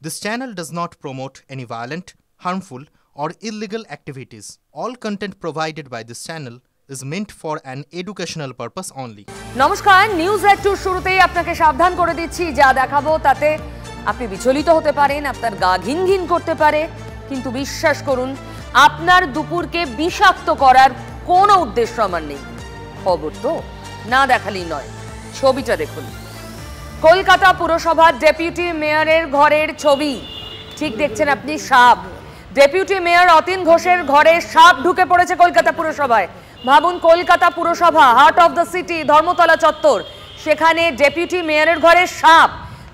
This channel does not promote any violent, harmful, or illegal activities. All content provided by this channel is meant for an educational purpose only. নমস্কার, news একটু শুরুতেই আপনাকে সাবধান করে দিচ্ছি, যা দেখাবো তাতে আপনি বিচলিত হতে পারেন, আপনার গা ঘিন ঘিন করতে পারে, কিন্তু বিশ্বাস করুন আপনার দুপুরকে বিষাক্ত করার কোনো উদ্দেশ্য আমার নেই। খবর তো না দেখালেই নয়, ছবিটা দেখুন। কলকাতা পুরসভার ডেপুটি মেয়রের ঘরের ছবি। ঠিক দেখছেন আপনি, সাপ। ডেপুটি মেয়র অতীন ঘোষের ঘরে সাপ ঢুকে পড়েছে কলকাতা পুরসভায়। ভাবুন, কলকাতা পুরসভা, heart of the city, Dharmatala চত্বর, সেখানে ডেপুটি মেয়রের ঘরে সাপ।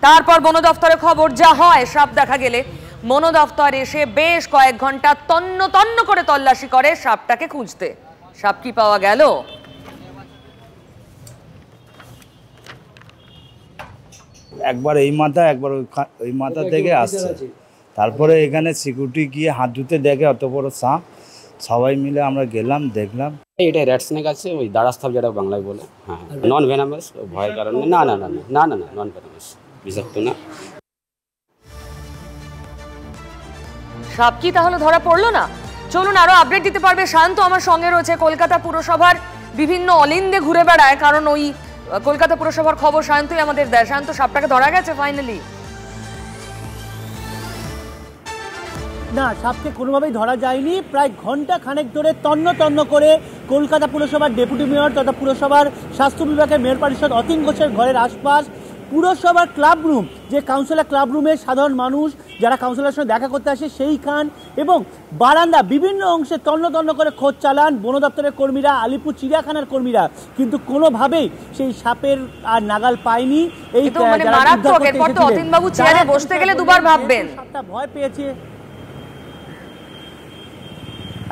তারপর বন দফতরে খবর, যা হয় সাপ দেখা গেলে বন দফতর এসে বেশ কয়েক ঘন্টা তন্ন তন্ন করে তল্লাশি করে সাপটাকে খুঁজতে। সাপ কি পাওয়া গেল? একবার এই মাথা একবার ওই মাথা থেকে আসছে, তারপরে এখানে সিকিউরিটি গিয়ে হাত ধুতে দেখে অত বড় সাপ। সবাই মিলে আমরা গেলাম, দেখলাম। এটা রেড স্নেক আছে, ওই দাঁড়াস্থাপ যেটা বাংলায় বলে। হ্যাঁ, নন ভেনামাস, ভয়ের কারণে না না না না না না নন ভেনামাস, বিষাক্ত না। সাপ কি তাহলে ধরা পড়লো না? চলুন আরো আপডেট দিতে পারবে শান্ত আমার সঙ্গে রয়েছে। কলকাতা পুরসভার বিভিন্ন অলিন্দে ঘুরে বেড়ায়, কারণ ওই কলকাতা পুরসভার খবর শান্তই আমাদের দেয়। শান্ত, সাপটাকে ধরা গেছে ফাইনালি? না, সাপকে কোনোভাবেই ধরা যায়নি। প্রায় ঘন্টা খানেক ধরে তন্ন তন্ন করে কলকাতা পুরসভার ডেপুটি মেয়র তথা পুরসভার স্বাস্থ্য বিভাগের মেয়র পরিষদ অতীন ঘোষের ঘরের আশপাশ, পুরসভার ক্লাব রুম, যে কাউন্সিলর ক্লাব রুমে সাধারণ মানুষ যারা কাউন্সিলরের সঙ্গে দেখা করতে আসে সেইখান এবং বারান্দা বিভিন্ন অংশে তন্ন তন্ন করে খোঁজ চালান বন দপ্তরের কর্মীরা, আলিপুর চিড়িয়াখানার কর্মীরা, কিন্তু কোনোভাবেই সেই সাপের আর নাগাল পায়নি। এই অতীন বাবু চেয়ারে বসতে গেলে দুবার ভাববেন। সাপটা ভয় পেয়েছে।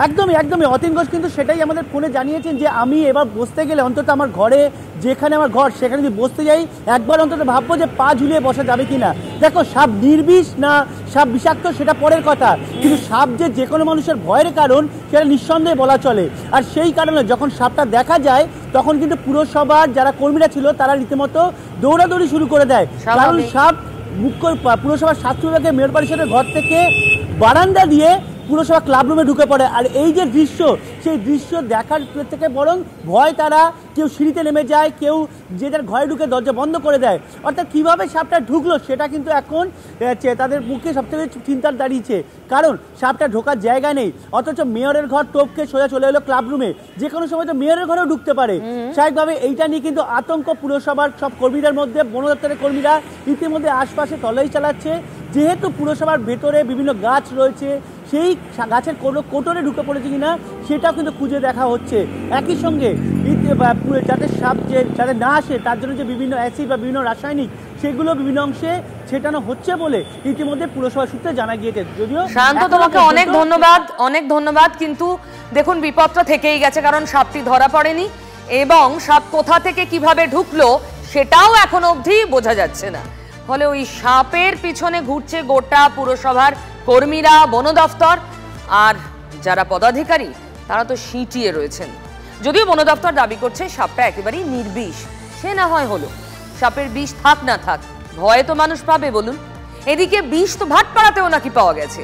একদমই একদমই অতীন ঘোষ কিন্তু সেটাই আমাদের ফোনে জানিয়েছেন যে আমি এবার বসতে গেলে অন্তত আমার ঘরে, যেখানে আমার ঘর সেখানে যদি বসতে যাই একবার অন্তত ভাববো যে পা ঝুলিয়ে বসা যাবে কিনা। দেখো, সাপ নির্বিষ না সাপ বিষাক্ত সেটা পরের কথা, কিন্তু সাপ যে কোনো মানুষের ভয়ের কারণ সেটা নিঃসন্দেহে বলা চলে। আর সেই কারণে যখন সাপটা দেখা যায় তখন কিন্তু পুরসভার যারা কর্মীরা ছিল তারা রীতিমতো দৌড়াদৌড়ি শুরু করে দেয়, কারণ সাপ মুখ্য পুরসভার স্বাস্থ্য বিভাগের মেয়র পরিষদের ঘর থেকে বারান্দা দিয়ে পুরসভা ক্লাব রুমে ঢুকে পড়ে। আর এই যে দৃশ্য, সেই দৃশ্য দেখার থেকে বরং ভয়, তারা কেউ সিঁড়িতে নেমে যায়, কেউ যে যার ঘরে ঢুকে দরজা বন্ধ করে দেয়। অর্থাৎ কীভাবে সাপটা ঢুকলো সেটা কিন্তু এখন তাদের মুখে সবথেকে চিন্তার দাঁড়িয়েছে, কারণ সাপটা ঢোকার জায়গা নেই, অথচ মেয়রের ঘর টপকে সোজা চলে এলো ক্লাব রুমে। যে কোনো সময় তো মেয়রের ঘরেও ঢুকতে পারে। স্বাভাবিকভাবে এইটা নিয়ে কিন্তু আতঙ্ক পুরসভার সব কর্মীদের মধ্যে। বন দপ্তরের কর্মীরা ইতিমধ্যে আশপাশে তল্লাশি চালাচ্ছে, যেহেতু পুরসভার ভেতরে বিভিন্ন গাছ রয়েছে, সেই গাছের কোনো কোটরে ঢুকে পড়েছে কিনা সেটাও কিন্তু খুঁজে দেখা হচ্ছে। একই সঙ্গে যাতে সাপ যাতে না আসে তার জন্য যে বিভিন্ন অ্যাসিড বা বিভিন্ন রাসায়নিক সেগুলো বিভিন্ন অংশে ছেটানো হচ্ছে বলে ইতিমধ্যে পুরসভা সূত্রে জানা গিয়েছে। যদিও শান্ত, তোমাকে অনেক ধন্যবাদ, অনেক ধন্যবাদ, কিন্তু দেখুন বিপদটা থেকেই গেছে, কারণ সাপটি ধরা পড়েনি এবং সাপ কোথা থেকে কিভাবে ঢুকলো সেটাও এখন অবধি বোঝা যাচ্ছে না। ফলে ওই সাপের পিছনে ঘুরছে গোটা পুরসভার কর্মীরা, বন দফতর, আর যারা পদাধিকারী তারা তো সিটিয়ে রয়েছেন। যদিও বন দফতর দাবি করছে সাপটা একেবারেই নির্বিষ। সে না হয় হলো, সাপের বিষ থাক না থাক, ভয়ে তো মানুষ পাবে বলুন। এদিকে বিষ তো ভাটপাড়াতেও নাকি পাওয়া গেছে।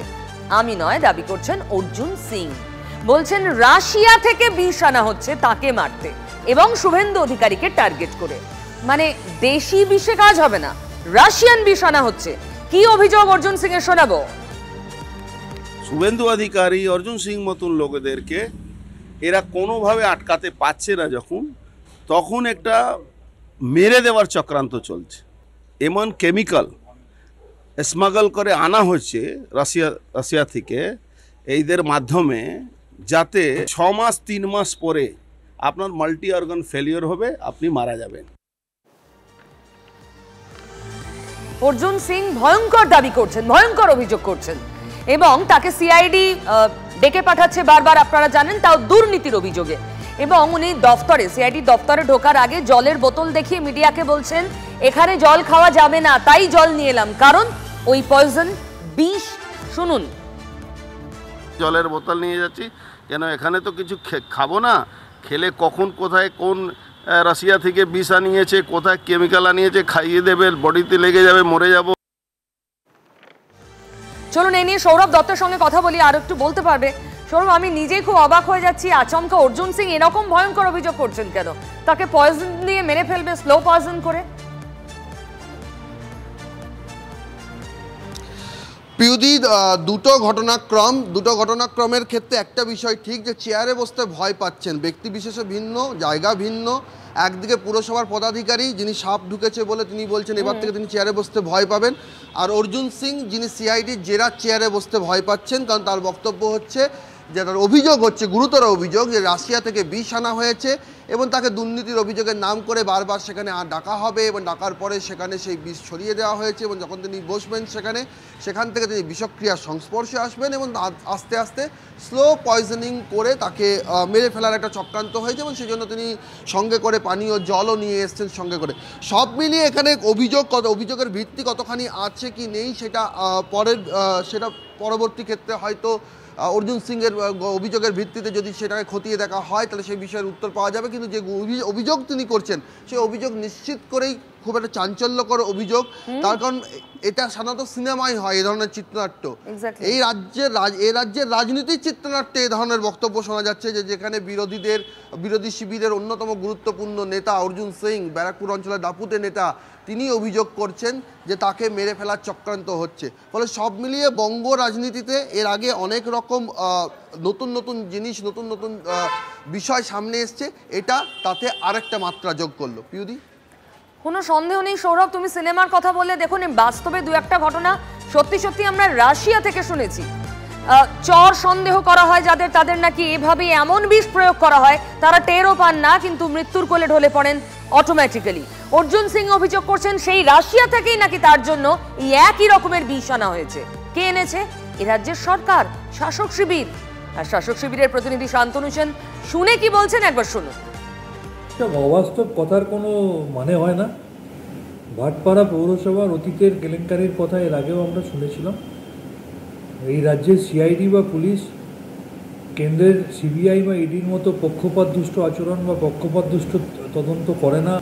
আমি নয়, দাবি করছেন অর্জুন সিং। বলছেন রাশিয়া থেকে বিষ আনা হচ্ছে তাকে মারতে এবং শুভেন্দু অধিকারীকে টার্গেট করে। মানে দেশি বিষে কাজ হবে না, রাশিয়ান বিষ আনা হচ্ছে। কি অভিযোগ অর্জুন সিং এর শোনাবো। শুভেন্দু অধিকারী, অর্জুন সিং মতন লোকেদেরকে এরা কোনোভাবে আটকাতে পারছে না, তখন একটা মেরে দেওয়ার চক্রান্ত চলছে। এমন কেমিক্যাল স্মাগল করে আনা হচ্ছে রাশিয়া থেকে এইদের মাধ্যমে, যাতে 6 মাস 3 মাস পরে আপনার মাল্টি অর্গান ফেলিওর হবে, আপনি মারা যাবেন। অর্জুন সিং ভয়ঙ্কর দাবি করছেন, ভয়ঙ্কর অভিযোগ করছেন এবং তাকে সিআইডি ডেকে পাঠাচ্ছে বারবার, আপনারা জানেন, তাও দুর্নীতির অভিযোগে। এবং উনি দফতরে, সিআইডি দফতরে ঢোকার আগে জলের বোতল দেখিয়ে মিডিয়াকে বলছেন এখানে জল খাওয়া যাবে না, তাই জল নিয়ে এলাম, কারণ ওই পয়জন, বিষ। শুনুন। জলের বোতল নিয়ে যাচ্ছি কেন, এখানে তো কিছু খাবো না, খেলে কখন কোথায় কোন রাশিয়া থেকে বিষ আনিয়েছে, কোথায় কেমিক্যাল আনিয়েছে, খাইয়ে দেবে, বডিতে লেগে যাবে, মরে যাব। চলুন এই নিয়ে সৌরভ দত্তের সঙ্গে কথা বলি, আর একটু বলতে পারবে সৌরভ? আমি নিজেই খুব অবাক হয়ে যাচ্ছি, আচমকা অর্জুন সিং এরকম ভয়ঙ্কর অভিযোগ করছেন কেন? তাকে পয়জন দিয়ে মেরে ফেলবে, স্লো পয়জন করে? পিউদি, দুটো ঘটনাক্রমের ক্ষেত্রে একটা বিষয় ঠিক, যে চেয়ারে বসতে ভয় পাচ্ছেন ব্যক্তি বিশেষে ভিন্ন, জায়গা ভিন্ন। একদিকে পুরসভার পদাধিকারী যিনি সাপ ঢুকেছে বলে তিনি বলছেন এবার থেকে তিনি চেয়ারে বসতে ভয় পাবেন, আর অর্জুন সিং যিনি সিআইডির জেরার চেয়ারে বসতে ভয় পাচ্ছেন, কারণ তার বক্তব্য হচ্ছে যে তার অভিযোগ হচ্ছে, গুরুতর অভিযোগ, যে রাশিয়া থেকে বিষ আনা হয়েছে এবং তাকে দুর্নীতির অভিযোগের নাম করে বারবার সেখানে ডাকা হবে এবং ডাকার পরে সেখানে সেই বিষ ছড়িয়ে দেওয়া হয়েছে এবং যখন তিনি বসবেন সেখান থেকে তিনি বিষক্রিয়ার সংস্পর্শে আসবেন এবং আস্তে আস্তে স্লো পয়জনিং করে তাকে মেরে ফেলার একটা চক্রান্ত হয়েছে এবং সেই জন্য তিনি সঙ্গে করে পানীয় জলও নিয়ে এসছেন সঙ্গে করে। সব মিলিয়ে এখানে অভিযোগের ভিত্তি কতখানি আছে কি নেই সেটা পরবর্তী ক্ষেত্রে হয়তো অর্জুন সিংয়ের অভিযোগের ভিত্তিতে যদি সেটাকে খতিয়ে দেখা হয় তাহলে সেই বিষয়ের উত্তর পাওয়া যাবে, কিন্তু যে অভিযোগ তিনি করছেন সেই অভিযোগ নিশ্চিত করেই খুব একটা চাঞ্চল্যকর অভিযোগ। তার কারণ এটা সাধারণত সিনেমায় হয় এই ধরনের চিত্রনাট্য, এই রাজ্যের রাজনীতির চিত্রনাট্যে এই ধরনের বক্তব্য শোনা যাচ্ছে যে যেখানে বিরোধী শিবিরের অন্যতম গুরুত্বপূর্ণ নেতা অর্জুন সিং, ব্যারাকপুর অঞ্চলের দাপুটে নেতা, তিনি অভিযোগ করছেন যে তাকে মেরে ফেলার চক্রান্ত হচ্ছে। ফলে সব মিলিয়ে বঙ্গ রাজনীতিতে এর আগে অনেক রকম নতুন নতুন জিনিস, নতুন নতুন বিষয় সামনে এসছে, এটা তাতে আরেকটা মাত্রা যোগ করলো। পিউদি, কোনো সন্দেহ নেই সৌরভ, তুমি সিনেমার কথা বললে, দেখুন বাস্তবে দু একটা ঘটনা সত্যি সত্যি আমরা রাশিয়া থেকে শুনেছি। চর সন্দেহ করা হয় যাদের, তাদের নাকি এভাবে এমন বিষ প্রয়োগ করা হয় তারা টেরও পান না, কিন্তু মৃত্যুর কোলে ঢলে পড়েন অটোমেটিক্যালি। অর্জুন সিং অভিযোগ করছেন সেই রাশিয়া থেকেই নাকি তার জন্য এই একই রকমের বিষ আনা হয়েছে। কে এনেছে? এ রাজ্যের সরকার, শাসক শিবির। আর শাসক শিবিরের প্রতিনিধি শান্তনু সেন শুনে কি বলছেন একবার শুনুন। অবাস্তব কথার কোনো মানে হয় না। ভাটপাড়া পৌরসভার অতীতের কেলেঙ্কারির কথা এর আগেও আমরা শুনেছিলাম। এই রাজ্যের সিআইডি বা পুলিশ কেন্দ্রের সিবিআই বা ইডির মতো পক্ষপাতদুষ্ট আচরণ বা পক্ষপাতদুষ্ট তদন্ত করে না।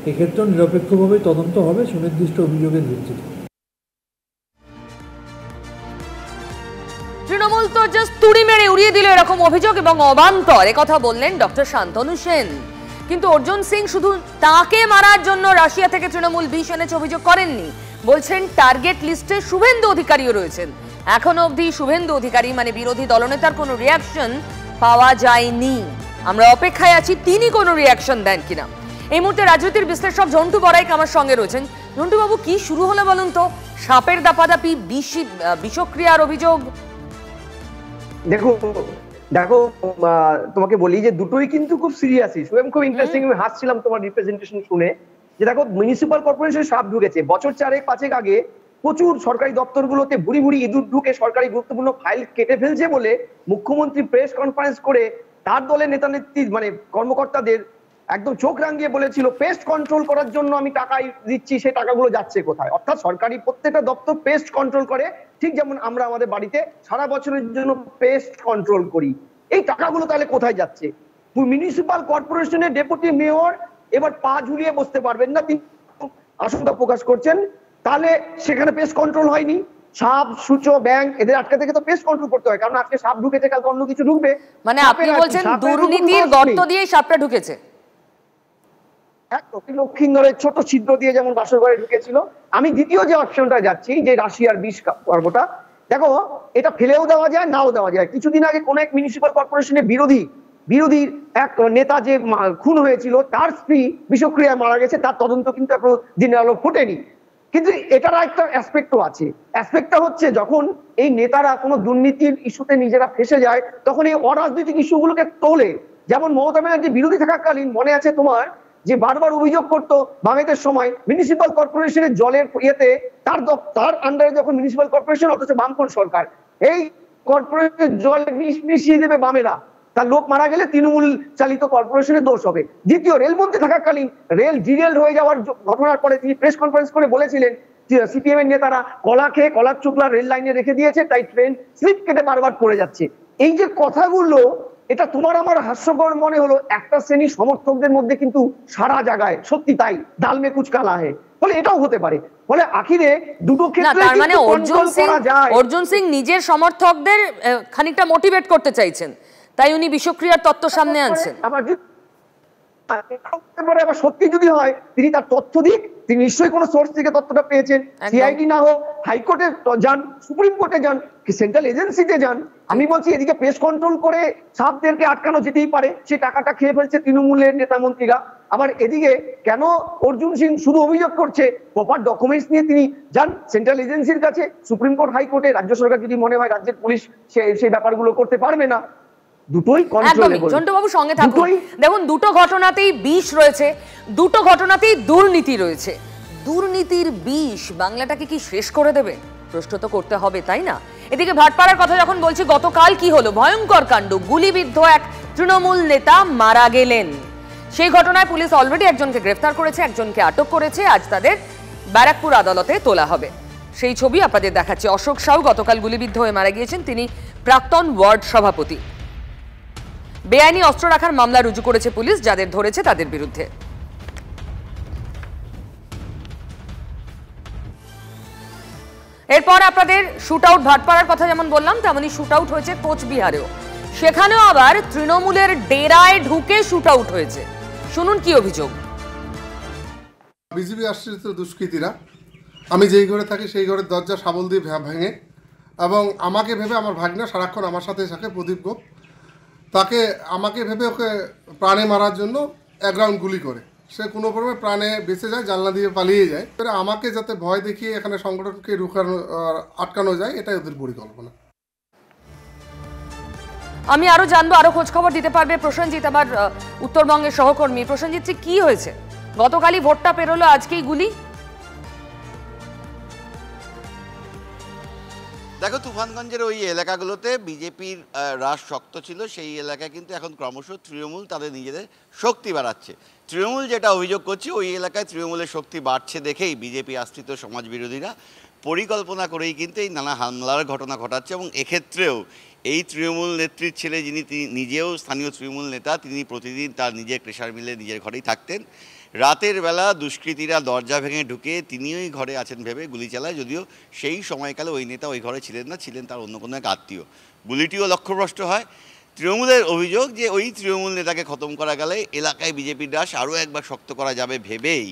এক্ষেত্রেও নিরপেক্ষভাবে তদন্ত হবে সুনির্দিষ্ট অভিযোগের ভিত্তিতে। তৃণমূল তো জাস্ট তুড়ি মেরে উড়িয়ে দিল এরকম অভিযোগ এবং অবান্তর, কথা বললেন ডক্টর শান্তনু সেন। কিন্তু অর্জুন সিং শুধু তাকে মারার জন্য রাশিয়া থেকে তৃণমূল বিষ এনেছে অভিযোগ করেননি, বলছেন টার্গেট লিস্টে শুভেন্দু অধিকারীও রয়েছেন। এখনো অবধি শুভেন্দু অধিকারী মানে বিরোধী দলনেতার কোনো রিয়াকশন পাওয়া যায়নি। আমরা অপেক্ষায় আছি তিনি কোনো রিয়াকশন দেন কিনা। এই মুহূর্তে রাজনীতির বিশ্লেষক ঝন্টু বড়াইক আমার সঙ্গে রয়েছেন। ঝন্টু বাবু, কি শুরু হলো বলুন তো? সাপের দাপাদাপি, বিষক্রিয়ার অভিযোগ। দেখো তোমাকে বলি যে দুটোই কিন্তু খুব সিরিয়াসই। খুব ইন্টারেস্টিং, আমি হাসছিলাম তোমার রিপ্রেজেন্টেশন শুনে, যে দেখো মিউনিসিপাল কর্পোরেশনে সাপ ঢুকেছে। বছর 4-5 আগে প্রচুর সরকারি দপ্তরগুলোতে ভুড়ি ভুড়ি ইঁদুর ঢুকে সরকারি গুরুত্বপূর্ণ ফাইল কেটে ফেলছে বলে মুখ্যমন্ত্রী প্রেস কনফারেন্স করে তার দলের নেতা নেত্রী মানে কর্মকর্তাদের একদম চোখ রাঙিয়ে বলেছিল পেস্ট কন্ট্রোল করার জন্য আমি টাকা দিচ্ছি, সেই টাকাগুলো যাচ্ছে কোথায়। অর্থাৎ সরকারি প্রত্যেকটা দপ্তর পেস্ট কন্ট্রোল করে, ঠিক যেমন আমরা আমাদের বাড়িতে সারা বছরের জন্য পেস্ট কন্ট্রোল করি। এই টাকাগুলো তাহলে কোথায় যাচ্ছে? মিউনিসিপাল কর্পোরেশনের ডেপুটি মেয়র এবার পা ঝুলিয়ে বসতে পারবেন না, তিনি আশঙ্কা প্রকাশ করছেন। তাহলে সেখানে পেস্ট কন্ট্রোল হয়নি। সাপ, সূচো, ব্যাংক এদের আটকাতে থেকে তো পেস্ট কন্ট্রোল করতে হয়, কারণ আজকে সাপ ঢুকেছে, কালকে অন্য কিছু ঢুকবে। মানে আপনি বলছেন দুর্নীতির গর্ত দিয়ে সাপটা ঢুকেছে? লক্ষিন্দরের ছোট ছিদ্র দিয়ে যেমন বাসর ঘরে ঢুকেছিল। আমি দ্বিতীয় যে অপশনটা যাচ্ছি, যে রাশিয়ার বিষ পর্বটা, দেখো এটা ফেলেও দেওয়া যায়, নাও দেওয়া যায়। কিছুদিন আগে কোন এক মিউনিসিপাল কর্পোরেশনের বিরোধীর এক নেতা যে খুন হয়েছিল, তার স্ত্রী বিষক্রিয়ায় মারা গেছে, তার তদন্ত কিন্তু এখনো দিনের আলো ফোটেনি। কিন্তু এটার একটা অ্যাসপেক্টও আছে। অ্যাসপেক্টটা হচ্ছে যখন এই নেতারা কোনো দুর্নীতির ইস্যুতে নিজেরা ফেসে যায়, তখন এই অরাজনৈতিক ইস্যুগুলোকে তোলে। যেমন মমতা ব্যানার্জি বিরোধী থাকাকালীন মনে আছে তোমার, যে বারবার অভিযোগ করতো বামেদের সময় মিউনিসিপাল কর্পোরেশনের জলের ইয়েতে তার আন্ডারে যখন মিউনিসিপাল কর্পোরেশন, অথচ বামপন্থী সরকার, এই কর্পোরেশনের জল মিশিয়ে দেবে বামেরা, তার লোক মারা গেলে তৃণমূল চালিত কর্পোরেশনের দোষ হবে। দ্বিতীয়, রেলমন্ত্রী থাকাকালীন রেল ডিরেল হয়ে যাওয়ার ঘটনার পরে তিনি প্রেস কনফারেন্স করে বলেছিলেন সিপিএম এর নেতারা কলা খেয়ে কলার চুকলা রেল লাইনে রেখে দিয়েছে, তাই ট্রেন স্লিপ কেটে বারবার পড়ে যাচ্ছে। এই যে কথাগুলো, এটা তোমার আমার হাস্যকর মনে হলো, একটা শ্রেণী সমর্থকদের মধ্যে কিন্তু সারা জায়গায় সত্যি তাই ডালমে কুচকালা হয়, ফলে এটাও হতে পারে। ফলে আখিরে দুটো ক্ষেত্রে তার মানে অর্জুন সিং নিজের সমর্থকদের খানিকটা মোটিভেট করতে চাইছেন, তাই উনি বিষক্রিয়ার তত্ত্ব সামনে আনছেন। আবার সত্যি যদি হয় তিনি তার তথ্য দিক, তিনি নিশ্চয়ই কোনো সোর্স থেকে তথ্যটা পেয়েছেন। সিআইডি না হোক, হাইকোর্টে যান, সুপ্রিম কোর্টে যান, কি সেন্ট্রাল এজেন্সিতে যান। আমি বলছি এদিকে পেশ কন্ট্রোল করে সাপদেরকে আটকানো যেতেই পারে, সে টাকাটা খেয়ে ফেলছে তৃণমূলের নেতা মন্ত্রীরা। আবার এদিকে কেন অর্জুন সিং শুধু অভিযোগ করছে, প্রপার ডকুমেন্টস নিয়ে তিনি যান সেন্ট্রাল এজেন্সির কাছে, সুপ্রিম কোর্ট, হাইকোর্টে। রাজ্য সরকার যদি মনে হয় রাজ্যের পুলিশ সেই ব্যাপারগুলো করতে পারবে না, দুটোই কন্ট্রোলেবল। ঝন্টুবাবু সঙ্গে থাকুন। দেখুন, দুটো ঘটনাতেই বিষ রয়েছে, দুটো ঘটনাতেই দুর্নীতি রয়েছে। দুর্নীতির বিষ বাংলাটাকে কি শেষ করে দেবে? প্রশ্ন তো করতে হবে, তাই না? এদিকে ভাটপাড়ার কথা যখন বলছি, গতকাল কি হলো? ভয়ঙ্কর কাণ্ড, গুলিবিদ্ধ এক তৃণমূল নেতা মারা গেলেন। সেই ঘটনায় পুলিশ অলরেডি একজনকে গ্রেফতার করেছে, একজনকে আটক করেছে। আজ তাদের ব্যারাকপুর আদালতে তোলা হবে। সেই ছবি আপনাদের দেখাচ্ছি। অশোক সাউ গতকাল গুলিবিদ্ধ হয়ে মারা গিয়েছেন। তিনি প্রাক্তন ওয়ার্ড সভাপতি। বেআইনি অস্ত্র রাখার মামলা রুজু করেছে পুলিশ, যাদের ধরেছে তাদের বিরুদ্ধে। এরপর আপনাদের শুট আউট, ভাটপাড়ার কথা যেমন বললাম তেমনি শুট আউট হয়েছে কোচবিহারেও। সেখানেও আবার তৃণমূলের ডেরায় ঢুকে শুট আউট হয়েছে। শুনুন কি অভিযোগ। বিজেপি আশ্রিত দুষ্কৃতীরা আমি যেই ঘরে থাকি সেই ঘরের দরজা শাবল দিয়ে ভেঙে, এবং আমাকে ভেবে আমার ভাগনা সারাক্ষণ আমার সাথে থাকে প্রদীপ গোপ, তাকে আমাকে ভেবে ওকে প্রাণে মারার জন্য এক রাউন্ড গুলি করে সে কোনো ক্রমে প্রাণে বেঁচে যায়, জানলা দিয়ে পালিয়ে যায়। আমাকে যাতে ভয় দেখিয়ে এখানে সংগঠনকে আটকানো যায়, এটাই ওদের পরিকল্পনা। আমি আরো জানবো, আরো খোঁজ খবর দিতে পারবে প্রসেনজিৎ, আমার উত্তরবঙ্গের সহকর্মী। প্রসেনজিৎ, কি হয়েছে? গতকালই ভোটটা পেরোলো, আজকেই গুলি। দেখো, তুফানগঞ্জের ওই এলাকাগুলোতে বিজেপির রাশ শক্ত ছিল, সেই এলাকায় কিন্তু এখন ক্রমশ তৃণমূল তাদের নিজেদের শক্তি বাড়াচ্ছে। তৃণমূল যেটা অভিযোগ করছে, ওই এলাকায় তৃণমূলের শক্তি বাড়ছে দেখেই বিজেপি আশ্রিত সমাজ বিরোধীরা পরিকল্পনা করেই কিন্তু এই নানা হামলার ঘটনা ঘটাচ্ছে। এবং এক্ষেত্রেও এই তৃণমূল নেত্রীর ছেলে, যিনি নিজেও স্থানীয় তৃণমূল নেতা, তিনি প্রতিদিন তার নিজের প্রেসার মিলে নিজের ঘরেই থাকতেন। রাতের বেলা দুষ্কৃতীরা দরজা ভেঙে ঢুকে তিনি ওই ঘরে আছেন ভেবে গুলি চালায়, যদিও সেই সময়কালে ওই নেতা ওই ঘরে ছিলেন না, ছিলেন তার অন্য কোনো এক আত্মীয়। গুলিটিও লক্ষ্যভ্রষ্ট হয়। তৃণমূলের অভিযোগ যে ওই তৃণমূল নেতাকে খতম করা গেলে এলাকায় বিজেপির রাশ আরও একবার শক্ত করা যাবে ভেবেই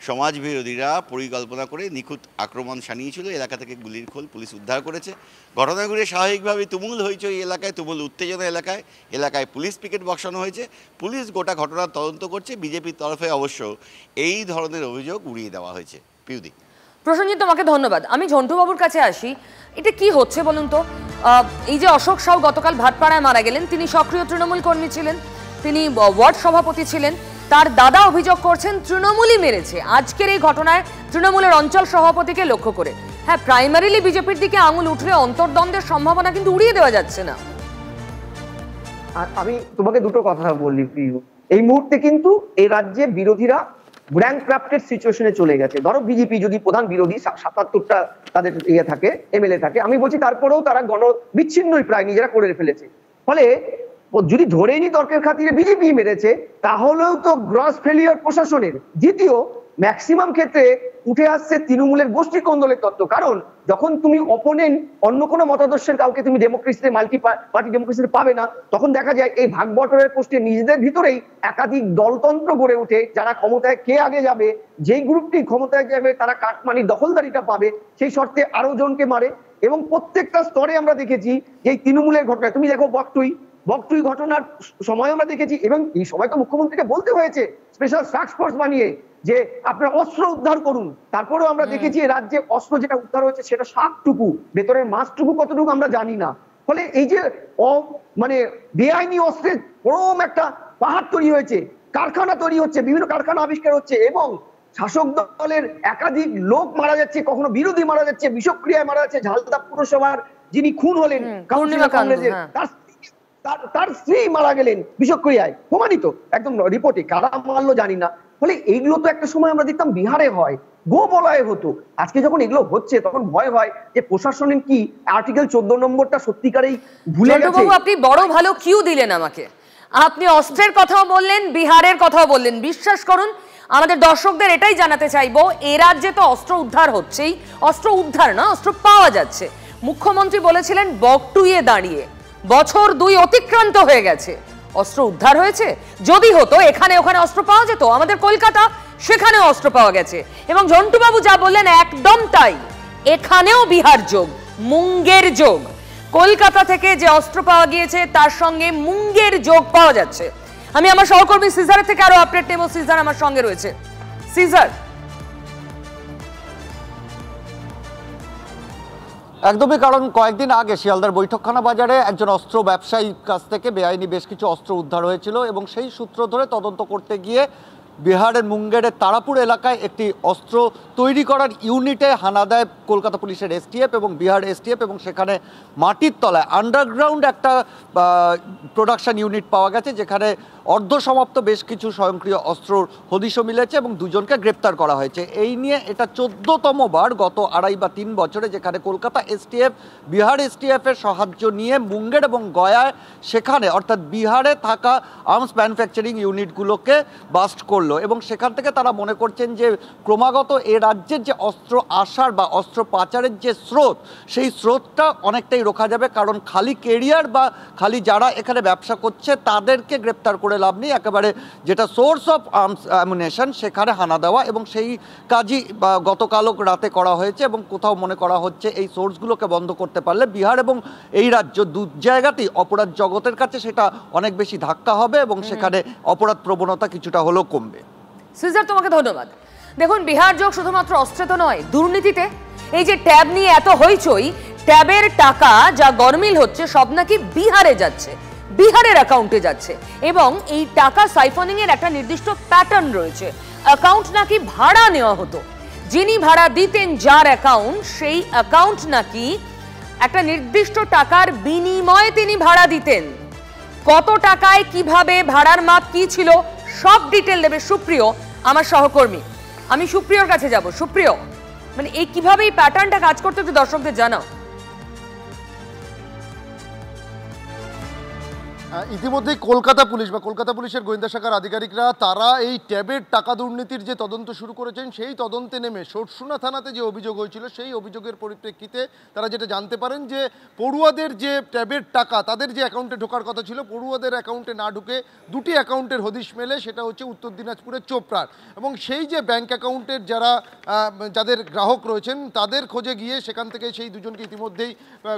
সমাজ বিরোধীরা পরিকল্পনা করে নিখুঁত আক্রমণ শানিয়েছিল। এলাকা থেকে গুলির খোল পুলিশ উদ্ধার করেছে। ঘটনাগুলি স্বাভাবিকভাবে তুমুল হয়েছে ওই এলাকায়, তুমুল উত্তেজনা এলাকায় পুলিশ পিকেট বসানো হয়েছে। পুলিশ গোটা ঘটনার তদন্ত করছে। বিজেপির তরফে অবশ্য এই ধরনের অভিযোগ উড়িয়ে দেওয়া হয়েছে। পিউদি। প্রসেনজিৎ, তোমাকে ধন্যবাদ। আমি ঝন্টুবাবুর কাছে আসি। এটা কি হচ্ছে বলুন তো? এই যে অশোক সাউ গতকাল ভাটপাড়ায় মারা গেলেন, তিনি সক্রিয় তৃণমূল কর্মী ছিলেন, তিনি ওয়ার্ড সভাপতি ছিলেন। তার দাদা অভিযোগ করছেন তৃণমূলই মেরেছে। আজকের এই ঘটনায় তৃণমূলের অঞ্চল সভাপতিকে লক্ষ্য করে, হ্যাঁ, প্রাইমারিলি বিজেপির দিকে আঙুল উঠলে অন্তর্দ্বন্দ্বের সম্ভাবনা কিন্তু উড়িয়ে দেওয়া যাচ্ছে না। আমি তোমাকে দুটো কথা বলি প্রিয়। এই মুহূর্তে কিন্তু এই রাজ্যে বিরোধীরা ব্যাংক্রাফটেড সিচুয়েশনে চলে গেছে। ধরো বিজেপি যদি প্রধান বিরোধী ৭৭টা তাদের ইয়ে থাকে, এমএলএ থাকে, আমি বলছি তারপরেও তারা বিচ্ছিন্নই প্রায় নিজেরা করে ফেলেছে। ফলে যদি ধরেই নি তর্কের খাতিরে বিজেপি মেরেছে, তাহলেও তো গ্রস ফেলিয়ার প্রশাসনের। দ্বিতীয়, ম্যাক্সিমাম ক্ষেত্রে উঠে আসছে তৃণমূলের গোষ্ঠী কোন্দলের তত্ত্ব। কারণ যখন তুমি অপোনেন্ট অন্য কোনো মতাদর্শের কাউকে তুমি ডেমোক্রেসিতে মাল্টি পার্টি ডেমোক্রেসিতে পাবে না, তখন দেখা যায় এই ভাগ বটরের পোস্টে নিজেদের ভিতরেই একাধিক দলতন্ত্র গড়ে ওঠে। যারা ক্ষমতায় কে আগে যাবে, যেই গ্রুপটি ক্ষমতায় যাবে তারা কাটমানির দখলদারিটা পাবে, সেই শর্তে আরো জনকে মারে। এবং প্রত্যেকটা স্তরে আমরা দেখেছি যে তৃণমূলের ঘটনা, তুমি দেখো বকটুই ঘটনার সময় আমরা দেখেছি, এবং এই সময় তো মুখ্যমন্ত্রীকে বলতে হয়েছে স্পেশাল টাস্ক ফোর্স বানিয়ে যে আপনারা অস্ত্র উদ্ধার করুন। তারপরেও আমরা দেখেছি রাজ্যে অস্ত্র যেটা উদ্ধার হয়েছে সেটা 7টুকু, ভেতরের মাছটুকু কতটুকু আমরা জানি না। ফলে এই যে বেআইনি অস্ত্রের ক্রম একটা পাহাড় তৈরি হয়েছে, কারখানা তৈরি হচ্ছে, বিভিন্ন কারখানা আবিষ্কার হচ্ছে, এবং শাসক দলের একাধিক লোক মারা যাচ্ছে, কখনো বিরোধী মারা যাচ্ছে, বিষক্রিয়ায় মারা যাচ্ছে। ঝালদা পুরসভার যিনি খুন হলেন কংগ্রেসের, তার স্ত্রী মারা গেলেন বিষক্রিয়ায়, প্রমাণিত একদম রিপোর্টে, কারা মারলো জানি না। ফলে এইগুলো তো একটা সময় আমরা দেখতাম বিহারে হয়, গো বলয় হতো। আজকে যখন এগুলো হচ্ছে তখন ভয় হয় যে প্রশাসনের কি আর্টিকেল 14 নম্বরটা সত্যিকারেই ভুলে গেছে। আপনি বড় ভালো কিউ দিলেন আমাকে, আপনি অস্ত্রের কথাও বললেন, বিহারের কথাও বললেন। বিশ্বাস করুন, আমাদের দর্শকদের এটাই জানাতে চাইবো, এ রাজ্যে তো অস্ত্র উদ্ধার হচ্ছেই, অস্ত্র উদ্ধার না, অস্ত্র পাওয়া যাচ্ছে। মুখ্যমন্ত্রী বলেছিলেন বকটুইয়ে দাঁড়িয়ে, বছর 2 অতিক্রান্ত হয়ে গেছে, অস্ত্র উদ্ধার হয়েছে। যদি হতো এখানে ওখানে অস্ত্র পাওয়া যেত, আমাদের কলকাতা সেখানেও অস্ত্র পাওয়া গেছে। এবং ঝন্টুবাবু যা বললেন একদম তাই, এখানেও বিহার যোগ, মুঙ্গের যোগ। কলকাতা থেকে যে অস্ত্র পাওয়া গিয়েছে তার সঙ্গে মুঙ্গের যোগ পাওয়া যাচ্ছে। আমি আমার সহকর্মী সিজারের থেকে আরো আপডেট নেব। সিজার আমার সঙ্গে রয়েছে। সিজার, একদমই, কারণ কয়েকদিন আগে শিয়ালদার বৈঠকখানা বাজারে একজন অস্ত্র ব্যবসায়ীর কাছ থেকে বেআইনি বেশ কিছু অস্ত্র উদ্ধার হয়েছিল এবং সেই সূত্র ধরে তদন্ত করতে গিয়ে বিহারের মুঙ্গেরের তারাপুর এলাকায় একটি অস্ত্র তৈরি করার ইউনিটে হানা দেয় কলকাতা পুলিশের এসটিএফ এবং বিহার এসটিএফ, এবং সেখানে মাটির তলায় আন্ডারগ্রাউন্ড একটা প্রোডাকশন ইউনিট পাওয়া গেছে, যেখানে অর্ধসমাপ্ত বেশ কিছু স্বয়ংক্রিয় অস্ত্রর হদিশও মিলেছে এবং দুজনকে গ্রেপ্তার করা হয়েছে। এই নিয়ে এটা 14তম বার গত 2.5 বা 3 বছরে, যেখানে কলকাতা এসটিএফ বিহার এসটিএফের সাহায্য নিয়ে মুঙ্গের এবং গয়ায় সেখানে অর্থাৎ বিহারে থাকা আর্মস ম্যানুফ্যাকচারিং ইউনিটগুলোকে বাস্ট করলো। এবং সেখান থেকে তারা মনে করছেন যে ক্রমাগত এ রাজ্যের যে অস্ত্র আসার বা অস্ত্র পাচারের যে স্রোত, সেই স্রোতটা অনেকটাই রোখা যাবে। কারণ খালি কেরিয়ার বা খালি যারা এখানে ব্যবসা করছে তাদেরকে গ্রেপ্তার করে লাভ নেই, একেবারে যেটা সোর্স অফ আর্মস অ্যামুনেশন সেখানে হানা দেওয়া, এবং সেই কাজই গতকালও রাতে করা হয়েছে। এবং কোথাও মনে করা হচ্ছে এই সোর্সগুলোকে বন্ধ করতে পারলে বিহার এবং এই রাজ্য দু জায়গাতেই অপরাধ জগতের কাছে সেটা অনেক বেশি ধাক্কা হবে এবং সেখানে অপরাধ প্রবণতা কিছুটা হলেও কমবে। সিজার, তোমাকে ধন্যবাদ। দেখুন, বিহার যোগ শুধুমাত্র অস্ত্রে তো নয়, দুর্নীতিতে। এই যে ট্যাব নিয়ে এত হইচই, ট্যাবের টাকা যা গরমিল হচ্ছে সব নাকি বিহারে যাচ্ছে, বিহারের অ্যাকাউন্টে যাচ্ছে। এবং এই টাকা সাইফনিং এর একটা নির্দিষ্ট প্যাটার্ন রয়েছে। অ্যাকাউন্ট নাকি ভাড়া নেওয়া হতো, যিনি ভাড়া দিতেন যার অ্যাকাউন্ট, সেই অ্যাকাউন্ট নাকি একটা নির্দিষ্ট টাকার বিনিময়ে তিনি ভাড়া দিতেন। কত টাকায়, কিভাবে, ভাড়ার মাপ কি ছিল, সব ডিটেল দেবে সুপ্রিয়, আমার সহকর্মী। আমি সুপ্রিয়র কাছে যাব। সুপ্রিয়, মানে এই কিভাবে এই প্যাটার্নটা কাজ করতে একটু দর্শকদের জানাও। ইতিমধ্যেই কলকাতা পুলিশ বা কলকাতা পুলিশের গোয়েন্দা শাখার আধিকারিকরা তারা এই ট্যাবের টাকা দুর্নীতির যে তদন্ত শুরু করেছেন, সেই তদন্তে নেমে সরসুনা থানাতে যে অভিযোগ হয়েছিল সেই অভিযোগের পরিপ্রেক্ষিতে তারা যেটা জানতে পারেন যে পড়ুয়াদের যে ট্যাবের টাকা তাদের যে অ্যাকাউন্টে ঢোকার কথা ছিল, পড়ুয়াদের অ্যাকাউন্টে না ঢুকে দুটি অ্যাকাউন্টের হদিশ মেলে। সেটা হচ্ছে উত্তর দিনাজপুরের চোপড়ার, এবং সেই যে ব্যাংক অ্যাকাউন্টের যাদের গ্রাহক রয়েছেন তাদের খোঁজে গিয়ে সেখান থেকে সেই দুজনকে ইতিমধ্যেই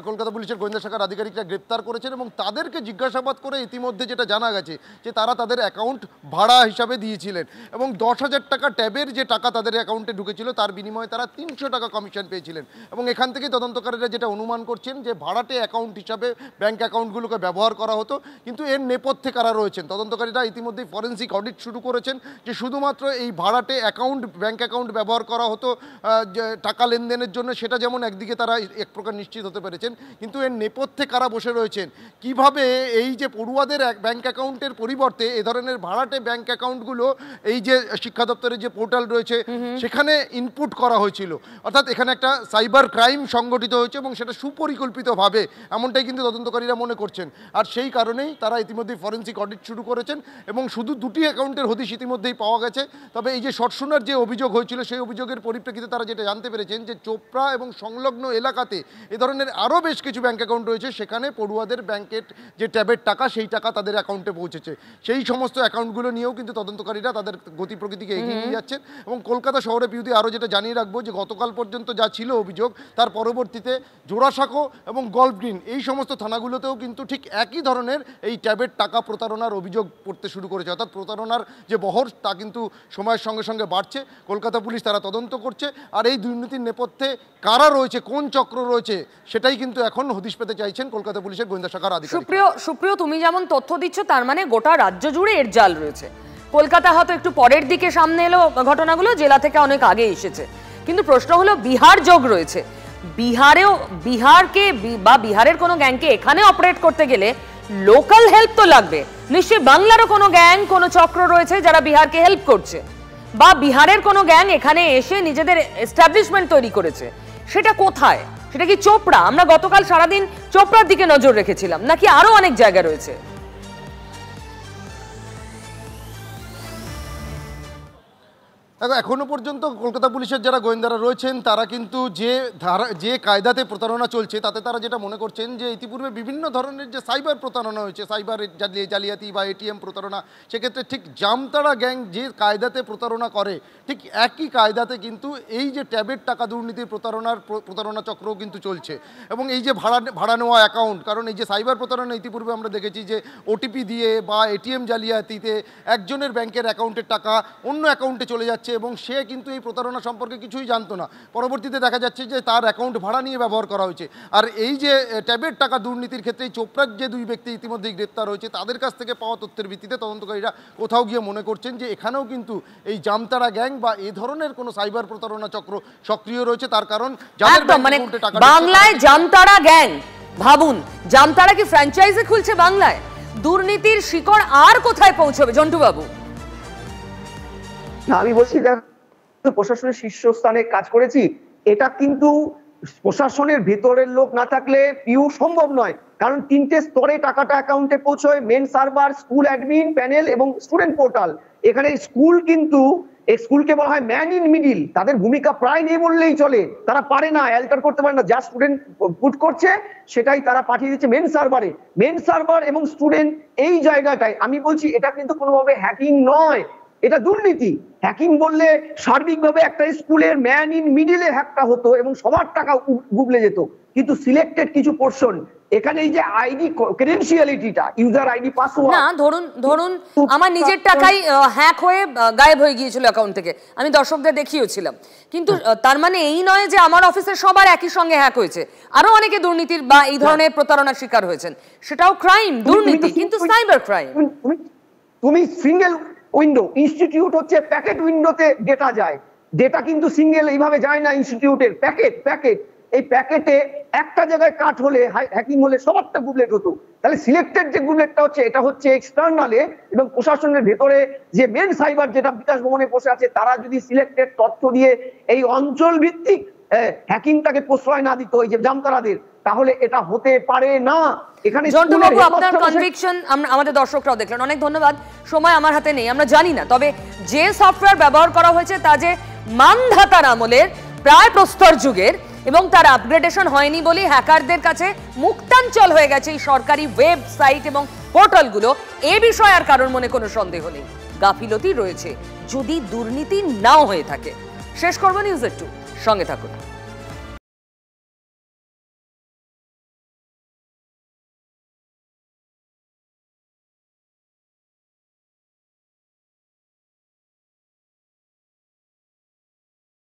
কলকাতা পুলিশের গোয়েন্দা শাখার আধিকারিকরা গ্রেপ্তার করেছেন এবং তাদেরকে জিজ্ঞাসাবাদ করে ইতিমধ্যে যেটা জানা গেছে যে তারা তাদের অ্যাকাউন্ট ভাড়া হিসাবে দিয়েছিলেন এবং 10,000 টাকা ট্যাবের যে টাকা তাদের অ্যাকাউন্টে ঢুকেছিল তার বিনিময়ে তারা 300 টাকা কমিশন পেয়েছিলেন। এবং এখান থেকে তদন্তকারীরা যেটা অনুমান করছেন যে ভাড়াটে অ্যাকাউন্ট হিসাবে ব্যাংক অ্যাকাউন্টগুলোকে ব্যবহার করা হতো। কিন্তু এর নেপথ্যে কারা রয়েছেন, তদন্তকারীরা ইতিমধ্যেই ফরেন্সিক অডিট শুরু করেছেন যে শুধুমাত্র এই ভাড়াটে অ্যাকাউন্ট, ব্যাংক অ্যাকাউন্ট ব্যবহার করা হতো টাকা লেনদেনের জন্য, সেটা যেমন একদিকে তারা এক প্রকার নিশ্চিত হতে পেরেছেন, কিন্তু এর নেপথ্যে কারা বসে রয়েছেন, কিভাবে এই যে পড়ুয়াদের ব্যাংক অ্যাকাউন্টের পরিবর্তে এ ধরনের ভাড়াটে ব্যাংক অ্যাকাউন্টগুলো এই যে শিক্ষা দপ্তরের যে পোর্টাল রয়েছে সেখানে ইনপুট করা হয়েছিল, অর্থাৎ এখানে একটা সাইবার ক্রাইম সংগঠিত হয়েছে এবং সেটা সুপরিকল্পিতভাবে, এমনটাই কিন্তু তদন্তকারীরা মনে করছেন। আর সেই কারণেই তারা ইতিমধ্যেই ফরেন্সিক অডিট শুরু করেছেন এবং শুধু দুটি অ্যাকাউন্টের হদিশ ইতিমধ্যেই পাওয়া গেছে। তবে এই যে সরসুনার যে অভিযোগ হয়েছিল সেই অভিযোগের পরিপ্রেক্ষিতে তারা যেটা জানতে পেরেছেন যে চোপড়া এবং সংলগ্ন এলাকাতে এ ধরনের আরও বেশ কিছু ব্যাংক অ্যাকাউন্ট রয়েছে, সেখানে পড়ুয়াদের ব্যাংকের যে ট্যাবের টাকা সেই টাকা তাদের অ্যাকাউন্টে পৌঁছেছে। সেই সমস্ত অ্যাকাউন্টগুলো নিয়েও কিন্তু তদন্তকারীরা তাদের গতি প্রকৃতিকে এগিয়ে নিয়ে যাচ্ছেন। এবং কলকাতা শহরে পিউদি আরও যেটা জানিয়ে রাখবো যে গতকাল পর্যন্ত যা ছিল অভিযোগ, তার পরবর্তীতে জোড়াসাঁকো এবং গল্ফ গ্রিন এই সমস্ত থানাগুলোতেও কিন্তু ঠিক একই ধরনের এই ট্যাবের টাকা প্রতারণার অভিযোগ পড়তে শুরু করেছে, অর্থাৎ প্রতারণার যে বহর তা কিন্তু সময়ের সঙ্গে সঙ্গে বাড়ছে। কলকাতা পুলিশ তারা তদন্ত করছে, আর এই দুর্নীতির নেপথ্যে কারা রয়েছে, কোন চক্র রয়েছে, সেটাই কিন্তু এখন হদিশ পেতে চাইছেন কলকাতা পুলিশের গোয়েন্দা শাখার আধিকারিক। সুপ্রিয়, তুমি যেমন তথ্য দিচ্ছ তার মানে গোটা রাজ্য জুড়ে এর জাল রয়েছে। কলকাতা হয়তো একটু পরের দিকে সামনে এলো ঘটনাগুলো, জেলা থেকে অনেক আগে এসেছে, কিন্তু প্রশ্ন হলো বিহার যোগ রয়েছে। বিহারকে বা বিহারের কোনো গ্যাংকে এখানে অপারেট করতে গেলে লোকাল হেল্প তো লাগবে, নিশ্চয়ই বাংলারও কোনো গ্যাং, কোনো চক্র রয়েছে যারা বিহারকে হেল্প করছে। বা বিহারের কোনো গ্যাং এখানে এসে নিজেদের এস্টাবলিশমেন্ট তৈরি করেছে, সেটা কোথায়? সেটা কি চোপড়া? আমরা গতকাল সারাদিন চোপড়ার দিকে নজর রেখেছিলাম, নাকি আরো অনেক জায়গা রয়েছে? দেখো, এখনো পর্যন্ত কলকাতা পুলিশের যারা গোয়েন্দারা রয়েছেন তারা কিন্তু যে কায়দাতে প্রতারণা চলছে তাতে তারা যেটা মনে করছেন যে ইতিপূর্বে বিভিন্ন ধরনের যে সাইবার প্রতারণা হয়েছে, সাইবার জালিয়াতি বা এটিএম প্রতারণা, সেক্ষেত্রে ঠিক জামতারা গ্যাং যে কায়দাতে প্রতারণা করে ঠিক একই কায়দাতে কিন্তু এই যে ট্যাবের টাকা দুর্নীতির প্রতারণা চক্রও কিন্তু চলছে। এবং এই যে ভাড়া নেওয়া অ্যাকাউন্ট, কারণ এই যে সাইবার প্রতারণা ইতিপূর্বে আমরা দেখেছি যে ওটিপি দিয়ে বা এটিএম জালিয়াতিতে একজনের ব্যাংকের অ্যাকাউন্টের টাকা অন্য অ্যাকাউন্টে চলে যাচ্ছে এবং সে কিন্তু এই প্রতারণা সম্পর্কে কিছুই জানতো না। পরবর্তীতে দেখা যাচ্ছে যে তার অ্যাকাউন্ট ভাড়া নিয়ে ব্যবহার করা হয়েছে। আর এই যে ট্যাবের টাকা দুর্নীতির ক্ষেত্রে চোপড়ার যে 2 ব্যক্তি ইতিমধ্যেই গ্রেপ্তার হয়েছে, তাদের কাছ থেকে পাওয়া তথ্যের ভিত্তিতে তদন্তকারীরা কোথাও গিয়ে মনে করছেন যে এখানেও কিন্তু এই জামতারা গ্যাং বা এই ধরনের কোনো সাইবার প্রতারণা চক্র সক্রিয় রয়েছে। তার কারণ বাংলায় জামতারা গ্যাং, ভাবুন, জামতারা কি ফ্র্যাঞ্চাইজি খুলছে বাংলায়? দুর্নীতির শিকড় আর কোথায় পৌঁছবে জন্টু বাবু? আমি বলছি প্রশাসনের শীর্ষস্থানে কাজ করেছি, এটা কিন্তু প্রশাসনের ভেতরের লোক না থাকলে পিউ সম্ভব নয়। কারণ 3টে স্তরে টাকাটা অ্যাকাউন্টে পৌঁছয়, main server, school admin panel এবং স্টুডেন্ট পোর্টাল। এখানে স্কুল কিন্তু স্কুলকে বলা হয় ম্যান ইন মিডিল, তাদের ভূমিকা প্রায় নেই বললেই চলে। তারা পারে না, অ্যাল্টার করতে পারে না, যা স্টুডেন্ট পুট করছে সেটাই তারা পাঠিয়ে দিচ্ছে মেন সার্ভারে। মেন সার্ভার এবং স্টুডেন্ট এই জায়গাটায় আমি বলছি এটা কিন্তু কোনোভাবে হ্যাকিং নয়, এটা দুর্নীতি। হ্যাকিং বললে সার্বিকভাবে একটা স্কুলের ম্যান ইন মিডিলে হ্যাকটা হতো এবং সবার টাকা গুবলে যেত, কিন্তু সিলেক্টেড কিছু পোর্শন এখানে এই যে আইডি ক্রেডেনশিয়ালিটিটা, ইউজার আইডি পাসওয়ার্ড, না ধরুন আমার নিজের টাকাই হ্যাক হয়ে গায়েব হয়ে গিয়েছিল অ্যাকাউন্ট থেকে, আমি দর্শকদের দেখিয়েছিলাম, কিন্তু তার মানে এই নয় যে আমার অফিসের সবার একই সঙ্গে হ্যাক হয়েছে। আরো অনেকে দুর্নীতির বা এই ধরনের প্রতারণার শিকার হয়েছেন, সেটাও ক্রাইম, দুর্নীতি, কিন্তু সাইবার ক্রাইম। তুমি সিঙ্গেল উইন্ডো, ইনস্টিটিউট হচ্ছে প্যাকেট উইন্ডোতে ডেটা যায়, ডেটা কিন্তু সিঙ্গেল এইভাবে যায় না ইনস্টিটিউটের। প্যাকেট এই প্যাকেটে একটা জায়গায় কাট হলে, হ্যাকিং হলে সবারটা গুবলেট হতো। তাহলে সিলেক্টেড যে গুবলেটটা হচ্ছে এটা হচ্ছে এক্সটার্নালে, এবং প্রশাসনের ভেতরে যে মেন সাইবার যেটা বিকাশ ভবনে বসে আছে তারা যদি সিলেক্টেড তথ্য দিয়ে এই অঞ্চল ভিত্তিক হ্যাকিংটাকে প্রশ্রয় না দিত, এই যে জামতারাদের, তাহলে এটা হতে পারে না। এখানে আপনার কনভিকশন আমাদের দর্শকরাও দেখলেন, অনেক ধন্যবাদ। সময় আমার হাতে নেই, আমরা জানি না, তবে যে সফটওয়্যার ব্যবহার করা হয়েছে তা যে মানধাতার আমলের প্রায় প্রস্তর যুগের এবং তার আপগ্রেডেশন হয়নি বলে হ্যাকারদের কাছে মুক্তাঞ্চল হয়ে গেছে এই সরকারি ওয়েবসাইট এবং পোর্টালগুলো, এ বিষয়ে আর কারোর মনে কোনো সন্দেহ নেই। গাফিলতি রয়েছে যদি দুর্নীতি নাও হয়ে থাকে। শেষ করব নিউজ 2, সঙ্গে থাকুন।